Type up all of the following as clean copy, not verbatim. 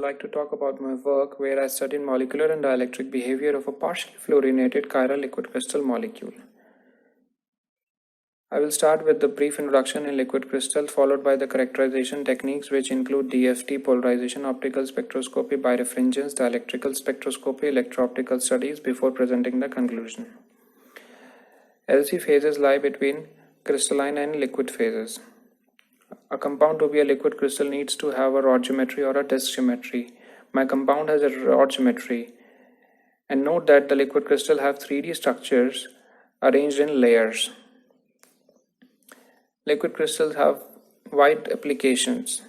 I'd like to talk about my work where I studied molecular and dielectric behavior of a partially fluorinated chiral liquid crystal molecule. I will start with the brief introduction in liquid crystals, followed by the characterization techniques, which include DFT, polarization, optical spectroscopy, birefringence, dielectrical spectroscopy, electro-optical studies, before presenting the conclusion. LC phases lie between crystalline and liquid phases. A compound to be a liquid crystal needs to have a rod geometry or a disk geometry. My compound has a rod geometry. And note that the liquid crystal have 3D structures arranged in layers. Liquid crystals have wide applications.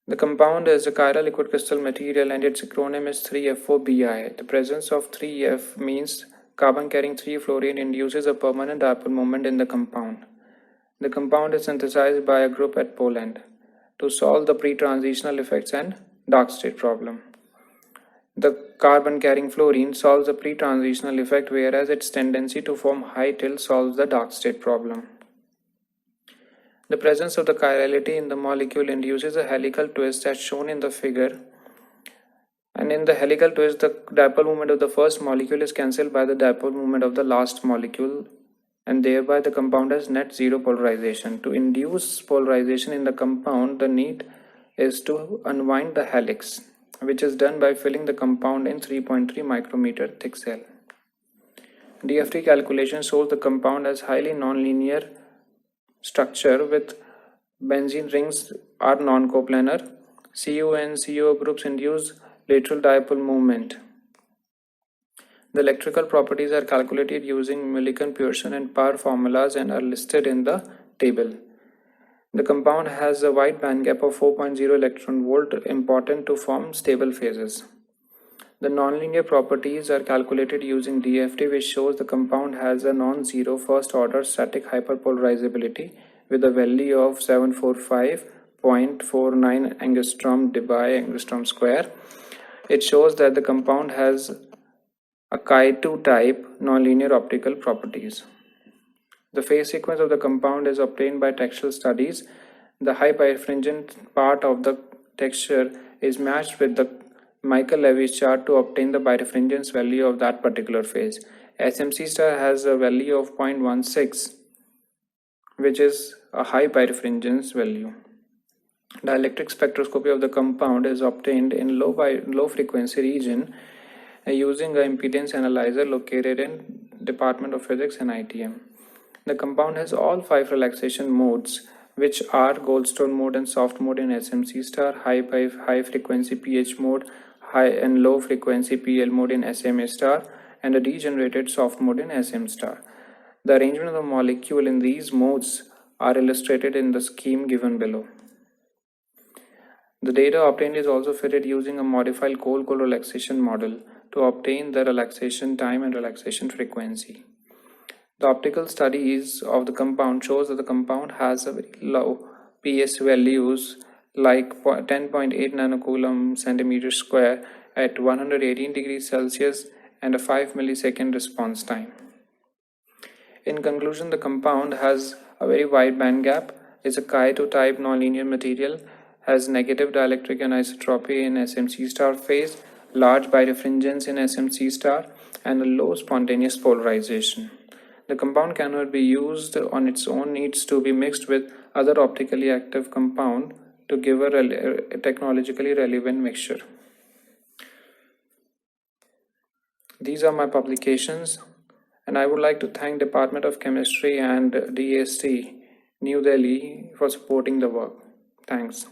The compound is a chiral liquid crystal material and its acronym is 3F4Bi. The presence of 3F means carbon carrying 3 fluorine induces a permanent dipole moment in the compound. The compound is synthesized by a group at pole end to solve the pre-transitional effects and dark state problem. The carbon carrying fluorine solves the pre-transitional effect, whereas its tendency to form high tilt solves the dark state problem. The presence of the chirality in the molecule induces a helical twist as shown in the figure. And in the helical twist, the dipole moment of the first molecule is cancelled by the dipole moment of the last molecule, and thereby the compound has net zero polarization. To induce polarization in the compound, the need is to unwind the helix, which is done by filling the compound in 3.3 micrometer thick cell. DFT calculation shows the compound as highly nonlinear structure with benzene rings are non-coplanar. Cu and CO groups induce lateral dipole moment. The electrical properties are calculated using Millikan, Pearson and Parr formulas and are listed in the table. The compound has a wide band gap of 4.0 electron volt, important to form stable phases. The nonlinear properties are calculated using DFT, which shows the compound has a non-zero first order static hyperpolarizability with a value of 745.49 angstrom dBi angstrom square. It shows that the compound has a Chi2 type nonlinear optical properties. The phase sequence of the compound is obtained by textural studies. The high birefringent part of the texture is matched with the Michael-Lewis chart to obtain the birefringence value of that particular phase. SMC star has a value of 0.16, which is a high birefringence value. Dielectric spectroscopy of the compound is obtained in low frequency region using an impedance analyzer located in Department of Physics and ITM. The compound has all 5 relaxation modes, which are Goldstone mode and soft mode in SMC star, high frequency pH mode, high and low frequency PL mode in SMA star, and a degenerated soft mode in SM star. The arrangement of the molecule in these modes are illustrated in the scheme given below. The data obtained is also fitted using a modified Cole-Cole relaxation model to obtain the relaxation time and relaxation frequency. The optical studies of the compound shows that the compound has a very low PS values like 10.8 nanocoulomb centimeter square at 118 degrees Celsius and a 5 millisecond response time. In conclusion, the compound has a very wide band gap, is a Chi2 type nonlinear material, has negative dielectric anisotropy in SMC star phase, large birefringence in SMC star, and a low spontaneous polarization. The compound cannot be used on its own, needs to be mixed with other optically active compound to give a technologically relevant mixture. These are my publications, and I would like to thank Department of Chemistry and DST, New Delhi, for supporting the work. Thanks.